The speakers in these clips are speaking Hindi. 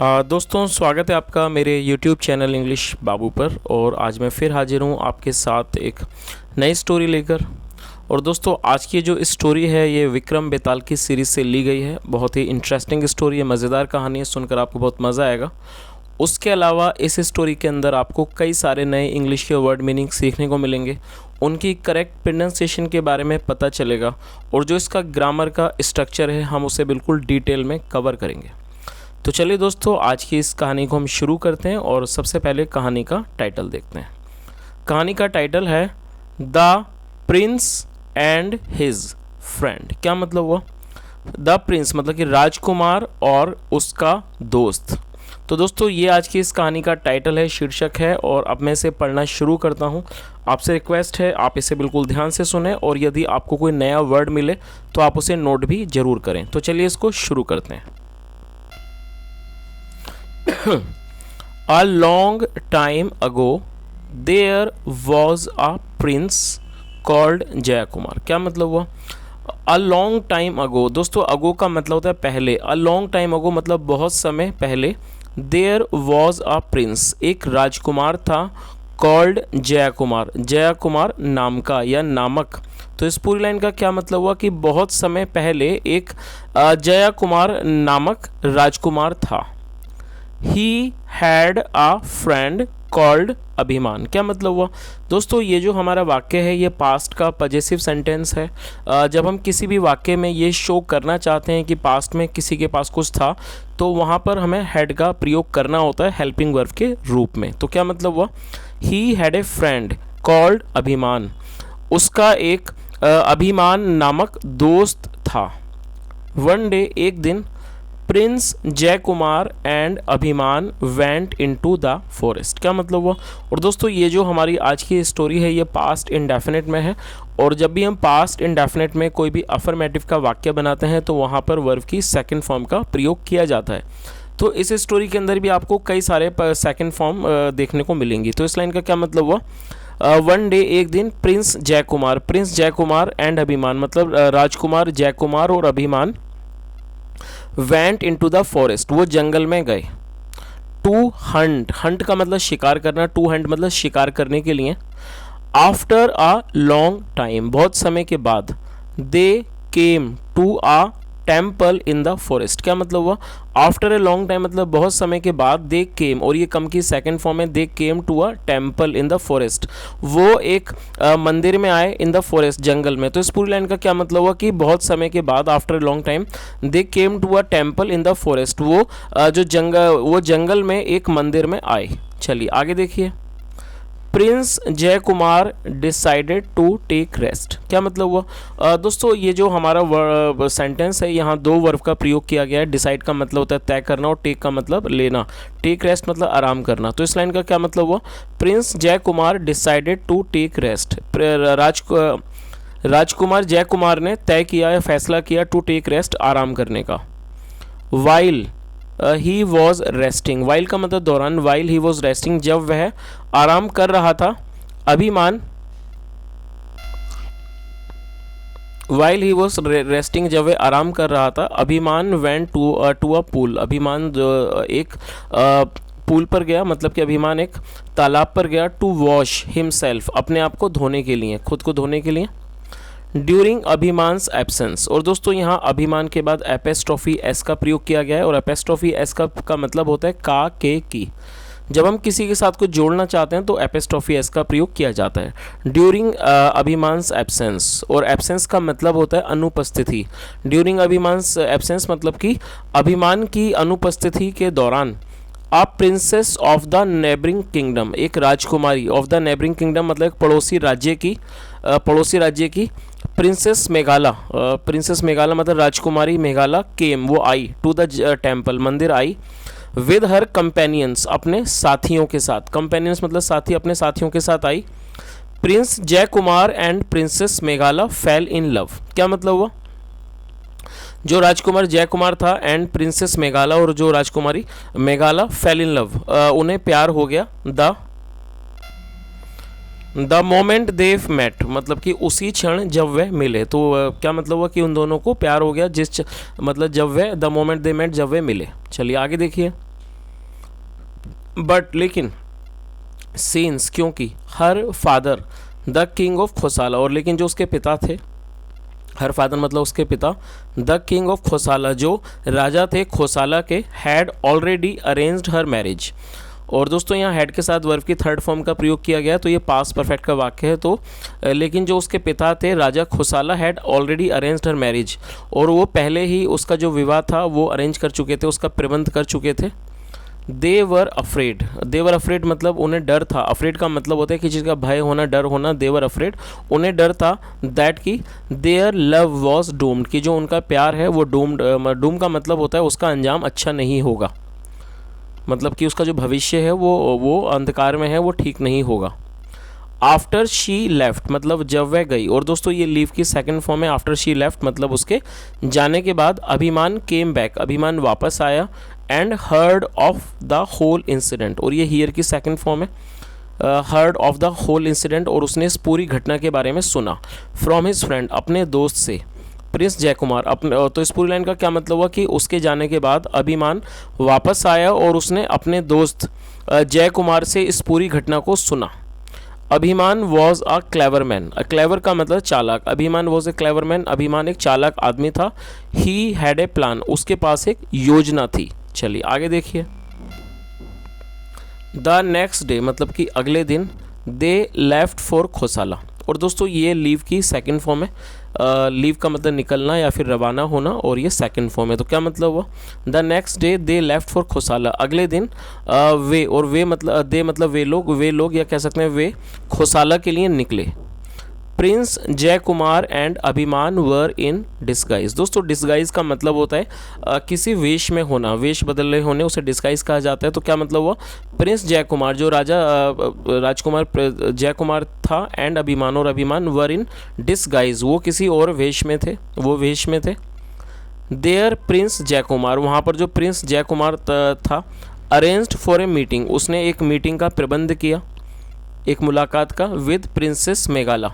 दोस्तों स्वागत है आपका मेरे YouTube चैनल इंग्लिश बाबू पर। और आज मैं फिर हाजिर हूँ आपके साथ एक नई स्टोरी लेकर। और दोस्तों आज की जो स्टोरी है ये विक्रम बेताल की सीरीज़ से ली गई है। बहुत ही इंटरेस्टिंग स्टोरी है, मज़ेदार कहानी है, सुनकर आपको बहुत मज़ा आएगा। उसके अलावा इस स्टोरी के अंदर आपको कई सारे नए इंग्लिश के वर्ड मीनिंग सीखने को मिलेंगे, उनकी करेक्ट प्रोनाउंसिएशन के बारे में पता चलेगा और जो इसका ग्रामर का स्ट्रक्चर है हम उसे बिल्कुल डिटेल में कवर करेंगे। तो चलिए दोस्तों आज की इस कहानी को हम शुरू करते हैं और सबसे पहले कहानी का टाइटल देखते हैं। कहानी का टाइटल है the Prince and his friend. क्या मतलब हुआ? द प्रिंस मतलब कि राजकुमार और उसका दोस्त। तो दोस्तों ये आज की इस कहानी का टाइटल है, शीर्षक है। और अब मैं इसे पढ़ना शुरू करता हूँ। आपसे रिक्वेस्ट है आप इसे बिल्कुल ध्यान से सुने और यदि आपको कोई नया वर्ड मिले तो आप उसे नोट भी ज़रूर करें। तो चलिए इसको शुरू करते हैं। A long time ago there was a prince called जय कुमार। क्या मतलब हुआ? A long time ago, दोस्तों ago का मतलब होता है पहले। A long time ago मतलब बहुत समय पहले। There was a prince, एक राजकुमार था। called जय कुमार, जय कुमार नाम का या नामक। तो इस पूरी लाइन का क्या मतलब हुआ कि बहुत समय पहले एक जय कुमार नामक राजकुमार था। He had a friend called अभिमान। क्या मतलब हुआ? दोस्तों ये जो हमारा वाक्य है ये पास्ट का पजेसिव सेंटेंस है। जब हम किसी भी वाक्य में ये शो करना चाहते हैं कि पास्ट में किसी के पास कुछ था तो वहाँ पर हमें हैड का प्रयोग करना होता है हेल्पिंग वर्ब के रूप में। तो क्या मतलब हुआ? He had a friend called अभिमान, उसका एक अभिमान नामक दोस्त था। वन डे, एक दिन, प्रिंस जय कुमार एंड अभिमान वेंट इनटू द फॉरेस्ट। क्या मतलब हुआ? और दोस्तों ये जो हमारी आज की स्टोरी है ये पास्ट इंडेफिनिट में है। और जब भी हम पास्ट इंडेफिनिट में कोई भी अफर्मेटिव का वाक्य बनाते हैं तो वहाँ पर वर्ब की सेकंड फॉर्म का प्रयोग किया जाता है। तो इस स्टोरी के अंदर भी आपको कई सारे सेकंड फॉर्म देखने को मिलेंगी। तो इस लाइन का क्या मतलब हुआ? वन डे, एक दिन, प्रिंस जय कुमार एंड अभिमान मतलब राजकुमार जय कुमार और अभिमान वेंट इनटू द फॉरेस्ट, वो जंगल में गए। टू हंट, हंट का मतलब शिकार करना, टू हंट मतलब शिकार करने के लिए। आफ्टर अ लॉन्ग टाइम, बहुत समय के बाद। They came to a temple in the forest. क्या मतलब हुआ? आफ्टर ए लॉन्ग टाइम मतलब बहुत समय के बाद। दे केम, और ये कम की सेकंड फॉर्म है। They came to a temple in the forest, वो एक मंदिर में आए इन द फॉरेस्ट, जंगल में। तो इस पूरी लाइन का क्या मतलब हुआ कि बहुत समय के बाद, after a long time, they came to a temple in the forest, वो वो जंगल में एक मंदिर में आए। चलिए आगे देखिए। Prince Jay Kumar decided to take rest. क्या मतलब हुआ? दोस्तों ये जो हमारा सेंटेंस है यहाँ दो वर्ब का प्रयोग किया गया है। डिसाइड का मतलब होता है तय करना और टेक का मतलब लेना। टेक रेस्ट मतलब आराम करना। तो इस लाइन का क्या मतलब हुआ? Prince Jay Kumar decided to take rest, राजकुमार जय कुमार ने तय किया या फैसला किया टू टेक रेस्ट, आराम करने का। While he was resting, while का मतलब दौरान, वाइल ही वॉज रेस्टिंग जब वह आराम कर रहा था। अभिमान, वाइल ही वॉज रेस्टिंग जब वह आराम कर रहा था। अभिमान वेंट टू अ पूल, अभिमान एक पूल पर गया मतलब कि अभिमान एक तालाब पर गया। टू वॉश हिमसेल्फ, अपने आप को धोने के लिए, खुद को धोने के लिए। ड्यूरिंग अभिमान्स एब्सेंस, और दोस्तों यहाँ अभिमान के बाद एपेस्ट्रॉफी एस का प्रयोग किया गया है और एपेस्ट्रॉफी एस का मतलब होता है का, के, की। जब हम किसी के साथ कुछ जोड़ना चाहते हैं तो एपेस्ट्रॉफी एस का प्रयोग किया जाता है। ड्यूरिंग अभिमान्स एब्सेंस, और एब्सेंस का मतलब होता है अनुपस्थिति। ड्यूरिंग अभिमान्स एब्सेंस मतलब कि अभिमान की अनुपस्थिति के दौरान। A princess of the neighbouring kingdom, एक राजकुमारी, ऑफ द नेबरिंग किंगडम मतलब एक पड़ोसी राज्य की। प्रिंसेस मेघाला, प्रिंसेस मेघाला मतलब राजकुमारी मेघाला, केम वो आई, टू द टेम्पल मंदिर आई। विद हर कंपेनियंस, अपने साथियों के साथ, कंपेनियंस मतलब साथी, अपने साथियों के साथ आई। Prince Jay Kumar and princess Meghala fell in love. क्या मतलब हुआ? जो राजकुमार जय कुमार था एंड प्रिंसेस मेघाला, और जो राजकुमारी मेघाला फेल इन लव, उन्हें प्यार हो गया। द मोमेंट दे मेट मतलब कि उसी क्षण जब वह मिले। तो क्या मतलब हुआ कि उन दोनों को प्यार हो गया मतलब जब वह द मोमेंट दे मेट जब वे मिले। चलिए आगे देखिए। बट लेकिन सिंस क्योंकि her father the king of Khosala, और लेकिन जो उसके पिता थे, हर फादर मतलब उसके पिता, द किंग ऑफ खोसाला जो राजा थे खोसाला के, had already arranged her marriage. और दोस्तों यहाँ हैड के साथ वर्ब की थर्ड फॉर्म का प्रयोग किया गया, तो ये पास्ट परफेक्ट का वाक्य है। तो लेकिन जो उसके पिता थे राजा Khosala had already arranged her marriage, और वो पहले ही उसका जो विवाह था वो अरेंज कर चुके थे, उसका प्रबंध कर चुके थे। दे वर अफ्रेड मतलब उन्हें डर था। अफ्रेड का मतलब होता है किसी चीज़ का भय होना, डर होना। दे वर अफ्रेड उन्हें डर था, दैट की देयर लव वॉज डूम्ड कि जो उनका प्यार है वो डूम का मतलब होता है उसका अंजाम अच्छा नहीं होगा, मतलब कि उसका जो भविष्य है वो अंधकार में है, वो ठीक नहीं होगा। आफ्टर शी लेफ्ट मतलब जब वह गई, और दोस्तों ये लीव की सेकंड फॉर्म है। आफ्टर शी लेफ्ट मतलब उसके जाने के बाद। अभिमान केम बैक अभिमान वापस आया। And heard of the whole incident, और ये हियर की सेकंड फॉर्म है। Heard of the whole incident और उसने इस पूरी घटना के बारे में सुना। फ्रॉम हिज फ्रेंड अपने दोस्त से। प्रिंस जयकुमार अपने, तो इस पूरी लाइन का क्या मतलब हुआ कि उसके जाने के बाद अभिमान वापस आया और उसने अपने दोस्त जय कुमार से इस पूरी घटना को सुना। अभिमान was a clever man, clever का मतलब चालाक। अभिमान वॉज ए क्लेवर मैन, अभिमान एक चालाक आदमी था। ही हैड ए प्लान, उसके पास एक योजना थी। चलिए आगे देखिए। द नेक्स्ट डे मतलब कि अगले दिन। दे लेफ्ट फॉर खोसाला, और दोस्तों ये लीव की सेकंड फॉर्म है। लीव का मतलब निकलना या फिर रवाना होना, और ये सेकंड फॉर्म है। तो क्या मतलब हुआ, the next day they left for Khosala, अगले दिन वे, और वे मतलब दे मतलब वे लोग या कह सकते हैं वे खोसाला के लिए निकले। प्रिंस जय कुमार एंड अभिमान वर इन डिस्गाइज। दोस्तों डिस्गाइज का मतलब होता है किसी वेश में होना, वेश बदले होने, उसे डिस्गाइज कहा जाता है। तो क्या मतलब हुआ, प्रिंस जय कुमार जो राजकुमार जय कुमार था, एंड अभिमान और अभिमान वर इन डिस्गाइज वो किसी और वेश में थे, वो वेश में थे। देयर प्रिंस जय कुमार वहाँ पर जो प्रिंस जय कुमार था, अरेंज्ड फॉर ए मीटिंग उसने एक मीटिंग का प्रबंध किया, एक मुलाकात का, विद प्रिंसेस मेघाला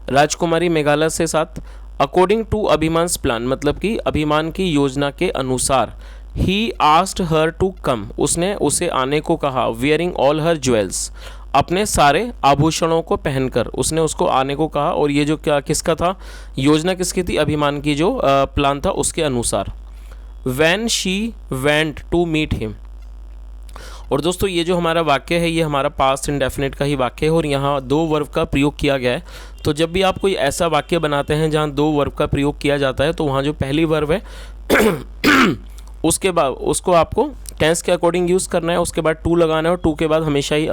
राजकुमारी मेघाला से साथ। अकॉर्डिंग टू अभिमान्स प्लान मतलब कि अभिमान की योजना के अनुसार। He asked her to come उसने उसे आने को कहा। वियरिंग ऑल हर ज्वेल्स अपने सारे आभूषणों को पहनकर उसने उसको आने को कहा। और ये जो क्या किसका था, योजना किसकी थी, अभिमान की जो प्लान था उसके अनुसार। When she went to meet him, और दोस्तों ये जो हमारा वाक्य है ये हमारा पास्ट इंडेफिनिट का ही वाक्य है, और यहाँ दो वर्ब का प्रयोग किया गया है। तो जब भी आप कोई ऐसा वाक्य बनाते हैं जहाँ दो वर्ब का प्रयोग किया जाता है, तो वहाँ जो पहली वर्ब है उसके बाद उसको आपको टेंस के अकॉर्डिंग यूज़ करना है, उसके बाद टू लगाना है, और टू के बाद हमेशा ही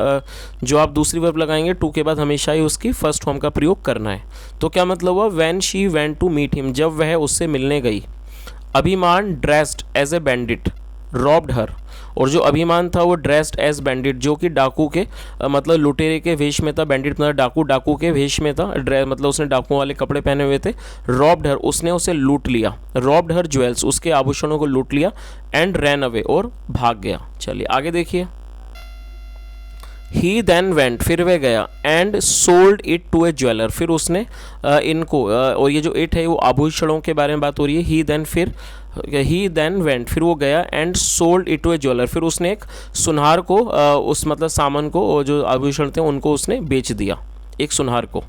जो आप दूसरी वर्ब लगाएंगे टू के बाद हमेशा ही उसकी फर्स्ट फॉर्म का प्रयोग करना है। तो क्या मतलब हुआ, when she went to meet him जब वह उससे मिलने गई। Abhiman dressed as a bandit robbed her, और जो अभिमान था वो ड्रेस्ड एज बैंडिट जो कि डाकू के मतलब लुटेरे के वेश में था। बैंडिट मतलब डाकू के वेश में था। मतलब उसने डाकुओं वाले कपड़े पहने हुए थे। रॉब्ड हर उसने उसे लूट लिया। रॉब्ड हर ज्वेल्स उसके आभूषणों को लूट लिया। एंड रैन अवे और भाग गया। चलिए आगे देखिए। ही देन वेंट फिर वह गया। And sold it to a jeweller फिर उसने इनको और ये जो इट है वो आभूषणों के बारे में बात हो रही है। ही देन वेंट फिर वो गया। And sold it to a jeweller फिर उसने एक सुनार को उस मतलब सामान को जो आभूषण थे उनको उसने बेच दिया एक सुनार को।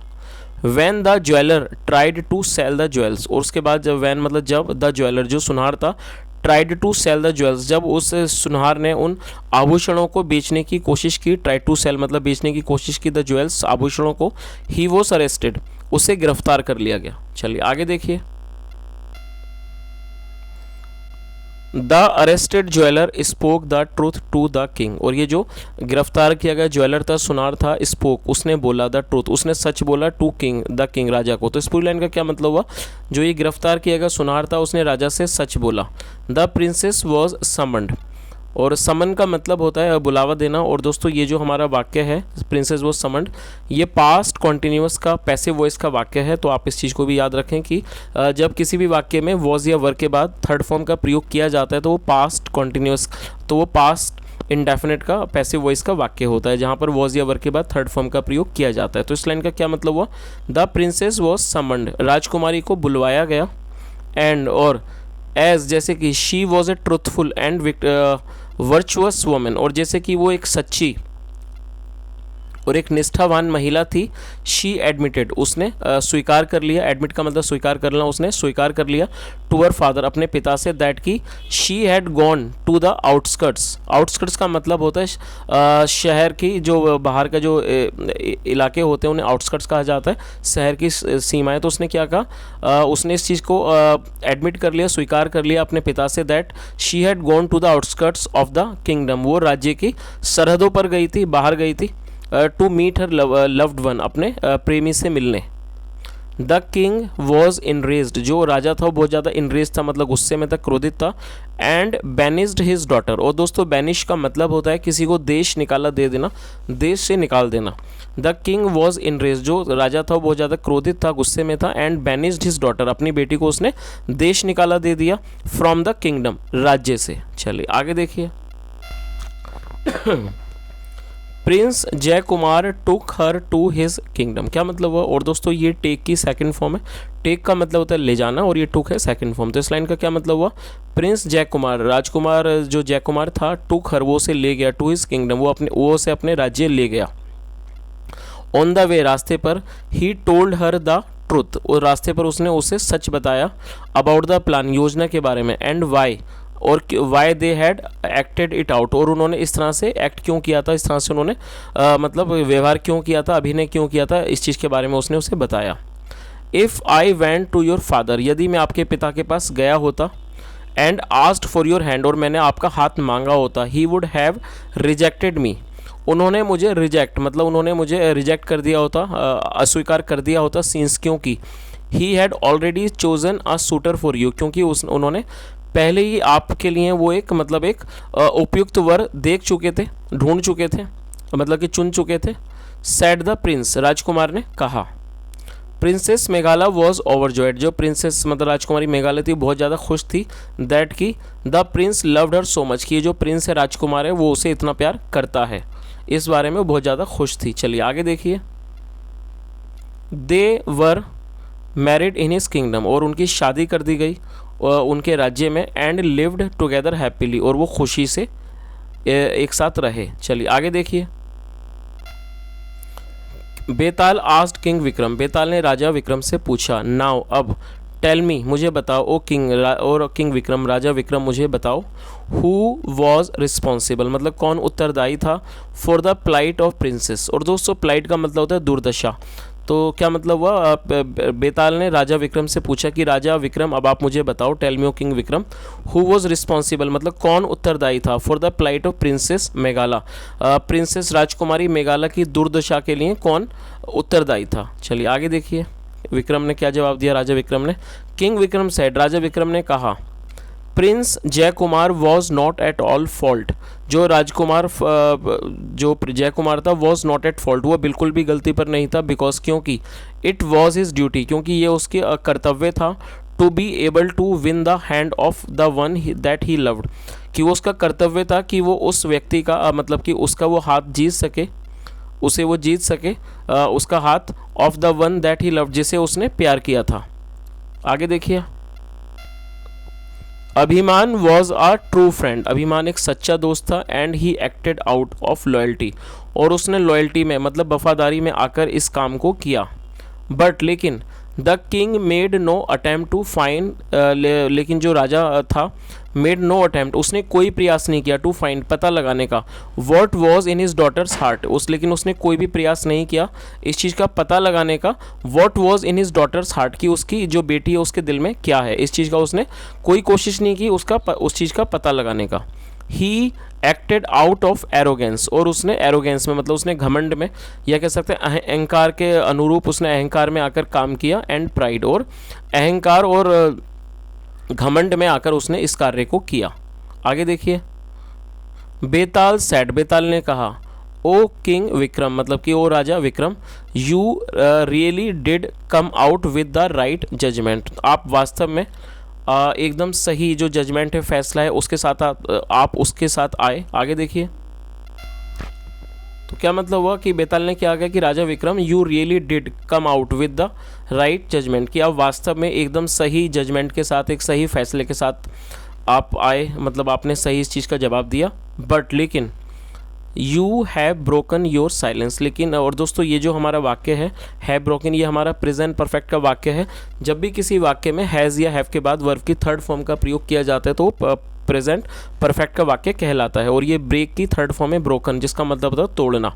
When the jeweller tried to sell the jewels और उसके बाद जब वैन मतलब जब द ज्वेलर जो सुनार था tried to sell the jewels जब उस सुनार ने उन आभूषणों को बेचने की कोशिश की। ट्राइड टू सेल मतलब बेचने की कोशिश की द ज्वेल्स आभूषणों को। ही वॉज अरेस्टेड उसे गिरफ्तार कर लिया गया। चलिए आगे देखिए। The arrested jeweller spoke the truth to the king और ये जो गिरफ्तार किया गया ज्वेलर था सुनार था स्पोक उसने बोला द ट्रूथ उसने सच बोला टू किंग द किंग राजा को। तो इस पूरी लाइन का क्या मतलब हुआ, जो ये गिरफ्तार किया गया सुनार था उसने राजा से सच बोला। द प्रिंसेस वॉज समन्ड और समन का मतलब होता है बुलावा देना। और दोस्तों ये जो हमारा वाक्य है प्रिंसेस वॉज समन्ड ये पास्ट कॉन्टिन्यूस का पैसिव वॉइस का वाक्य है। तो आप इस चीज़ को भी याद रखें कि जब किसी भी वाक्य में वॉज या वर के बाद थर्ड फॉर्म का प्रयोग किया जाता है तो वो पास्ट कॉन्टिन्यूस तो वो पास्ट इंडेफिनिट का पैसिव वॉइस का वाक्य होता है जहाँ पर वॉज या वर के बाद थर्ड फॉर्म का प्रयोग किया जाता है। तो इस लाइन का क्या मतलब हुआ, द प्रिंसेस वॉज समन्ड राजकुमारी को बुलवाया गया। एंड और एज जैसे कि she was a truthful and virtuous woman, और जैसे कि वो एक सच्ची और एक निष्ठावान महिला थी। शी एडमिटेड, उसने स्वीकार कर लिया, एडमिट का मतलब स्वीकार करना, उसने स्वीकार कर लिया टू हर फादर, अपने पिता से, दैट की she had gone to the outskirts. Outskirts का मतलब होता है शहर की जो बाहर का जो इलाके होते हैं उन्हें आउटस्कर्ट्स कहा जाता है, शहर की सीमाएं। तो उसने क्या कहा, उसने इस चीज़ को एडमिट कर लिया, स्वीकार कर लिया अपने पिता से, that she had gone to the outskirts of the kingdom, वो राज्य की सरहदों पर गई थी, बाहर गई थी, to meet her loved one, अपने प्रेमी से मिलने। द किंग वॉज इनरेज्ड, जो राजा था वो बहुत ज़्यादा इनरेज था, मतलब गुस्से में था, क्रोधित था। एंड बैनिस्ड हिज डॉटर, और दोस्तों बैनिश का मतलब होता है किसी को देश निकाला, दे देना, देश से निकाल देना। द किंग वॉज इनरेज, जो राजा था वो बहुत ज़्यादा क्रोधित था, गुस्से में था। एंड बैनिस्ड हिज डॉटर, अपनी बेटी को उसने देश निकाला दे दिया, फ्रॉम द किंगडम, राज्य से। चलिए आगे देखिए। Prince Jay Kumar took her to his kingdom, क्या मतलब हुआ। और दोस्तों ये टेक की सेकंड फॉर्म है, टेक का मतलब होता है ले जाना और ये टुक है सेकंड फॉर्म। तो इस लाइन का क्या मतलब हुआ, प्रिंस जय कुमार, राजकुमार जो जय कुमार था, टुक हर, वो से ले गया, टू हिज किंगडम, वो से अपने राज्य ले गया। ऑन द वे, रास्ते पर, he told her the truth, और रास्ते पर उसने उसे सच बताया, अबाउट द प्लान, योजना के बारे में, एंड वाई, और why they had acted it out, और उन्होंने इस तरह से एक्ट क्यों किया था, इस तरह से उन्होंने मतलब व्यवहार क्यों किया था, अभिनय क्यों किया था, इस चीज़ के बारे में उसने उसे बताया। If I went to your father, यदि मैं आपके पिता के पास गया होता, and asked for your hand, और मैंने आपका हाथ मांगा होता, he would have rejected me, उन्होंने मुझे रिजेक्ट मतलब उन्होंने मुझे रिजेक्ट कर दिया होता, अस्वीकार कर दिया होता, सिंस क्योंकि he had already chosen a sweater for you, क्योंकि उन्होंने पहले ही आपके लिए वो एक मतलब एक उपयुक्त वर देख चुके थे, ढूंढ चुके थे, मतलब कि चुन चुके थे। सेड द प्रिंस, राजकुमार ने कहा। प्रिंसेस मेघाला वॉज ओवरजॉयड, जो प्रिंसेस मतलब राजकुमारी मेघाला थी बहुत ज़्यादा खुश थी, दैट की the Prince loved her so much, कि जो प्रिंस है राजकुमार है वो उसे इतना प्यार करता है, इस बारे में बहुत ज़्यादा खुश थी। चलिए आगे देखिए। They were married in his kingdom, और उनकी शादी कर दी गई उनके राज्य में, एंड लिव्ड टुगेदर हैप्पीली, और वो खुशी से एक साथ रहे। चलिए आगे देखिए। बेताल आस्क्ड किंग विक्रम, बेताल ने राजा विक्रम से पूछा, नाउ अब, टेल मी, मुझे बताओ, ओ किंग, और किंग विक्रम, राजा विक्रम मुझे बताओ, हु वॉज रिस्पॉन्सिबल, मतलब कौन उत्तरदायी था, for the plight of princess, और दोस्तों प्लाइट का मतलब होता है दुर्दशा। तो क्या मतलब हुआ, बेताल ने राजा विक्रम से पूछा कि राजा विक्रम अब आप मुझे बताओ, tell me O king Vikram, who was responsible, मतलब कौन उत्तरदायी था, for the plight of princess Meghala, princess राजकुमारी मेघाला की दुर्दशा के लिए कौन उत्तरदायी था। चलिए आगे देखिए विक्रम ने क्या जवाब दिया, राजा विक्रम ने। किंग विक्रम सेड, राजा विक्रम ने कहा, Prince Jay Kumar was not at all fault, जो राजकुमार जो जय कुमार था वॉज नॉट एट फॉल्ट, वो बिल्कुल भी गलती पर नहीं था, बिकॉज क्योंकि इट वॉज हिज ड्यूटी, क्योंकि ये उसकी कर्तव्य था, to be able to win the hand of the one that he loved, कि वो उसका कर्तव्य था कि वो उस व्यक्ति का मतलब कि उसका वो हाथ जीत सके, उसे वो जीत सके, उसका हाथ, of the one that he loved, जिसे उसने प्यार किया था। आगे देखिए। अभिमान वॉज अ ट्रू फ्रेंड, अभिमान एक सच्चा दोस्त था, and he acted out of loyalty, और उसने लॉयल्टी में मतलब वफादारी में आकर इस काम को किया। बट लेकिन the king made no attempt to find, लेकिन जो राजा था मेड नो अटैम्प्ट, उसने कोई प्रयास नहीं किया, टू फाइंड, पता लगाने का, what was in his daughter's heart, लेकिन उसने कोई भी प्रयास नहीं किया इस चीज़ का पता लगाने का, what was in his daughter's heart, की उसकी जो बेटी है उसके दिल में क्या है, इस चीज़ का उसने कोई कोशिश नहीं की उस चीज़ का पता लगाने का। He acted out of arrogance, और उसने एरोगेंस में मतलब उसने घमंड में, या कह सकते हैं अहंकार के अनुरूप उसने अहंकार में आकर काम किया, एंड प्राइड, और अहंकार और घमंड में आकर उसने इस कार्य को किया। आगे देखिए। बेताल सेड, बेताल ने कहा, ओ किंग विक्रम, मतलब कि ओ राजा Vikram, you really did come out with the right judgement, आप वास्तव में एकदम सही जो जजमेंट है, फैसला है, उसके साथ आप उसके साथ आए। आगे देखिए। तो क्या मतलब हुआ कि बेताल ने क्या कहा कि राजा Vikram, you really did come out with the right judgement, कि आप वास्तव में एकदम सही जजमेंट के साथ, एक सही फैसले के साथ आप आए, मतलब आपने सही इस चीज़ का जवाब दिया। बट लेकिन you have broken your silence, लेकिन, और दोस्तों ये जो हमारा वाक्य है ब्रोकन, ये हमारा प्रेजेंट परफेक्ट का वाक्य है। जब भी किसी वाक्य में हैज़ या हैव के बाद वर्ब की थर्ड फॉर्म का प्रयोग किया जाता है तो प्रेजेंट परफेक्ट का वाक्य कहलाता है। और ये ब्रेक की थर्ड फॉर्म है ब्रोकन, जिसका मतलब होता है तोड़ना।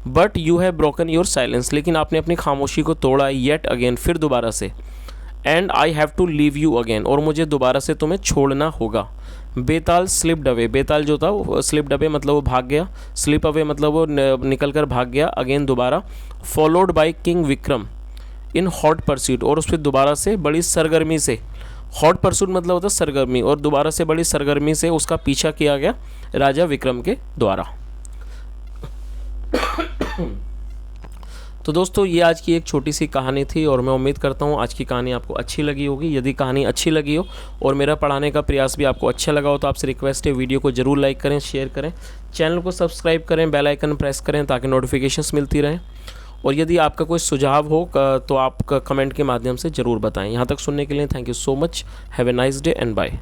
But you have broken your silence, लेकिन आपने अपनी खामोशी को तोड़ा, येट अगेन, फिर दोबारा से। And I have to leave you again, और मुझे दोबारा से तुम्हें छोड़ना होगा। बेताल स्लिप्ड अवे, बेताल जो था वो स्लिप्ड अवे मतलब वो भाग गया, स्लिप अवे मतलब वो निकल कर भाग गया, अगेन दोबारा। Followed by king Vikram in hot pursuit, और उस पर दोबारा से बड़ी सरगर्मी से, हॉट परस्यूट मतलब होता है सरगर्मी, और दोबारा से बड़ी सरगर्मी से उसका पीछा किया गया राजा विक्रम के द्वारा। तो दोस्तों ये आज की एक छोटी सी कहानी थी, और मैं उम्मीद करता हूँ आज की कहानी आपको अच्छी लगी होगी। यदि कहानी अच्छी लगी हो और मेरा पढ़ाने का प्रयास भी आपको अच्छा लगा हो तो आपसे रिक्वेस्ट है, वीडियो को ज़रूर लाइक करें, शेयर करें, चैनल को सब्सक्राइब करें, बेल आइकन प्रेस करें ताकि नोटिफिकेशंस मिलती रहें। और यदि आपका कोई सुझाव हो तो आप कमेंट के माध्यम से ज़रूर बताएँ। यहाँ तक सुनने के लिए thank you so much. Have a nice day and bye.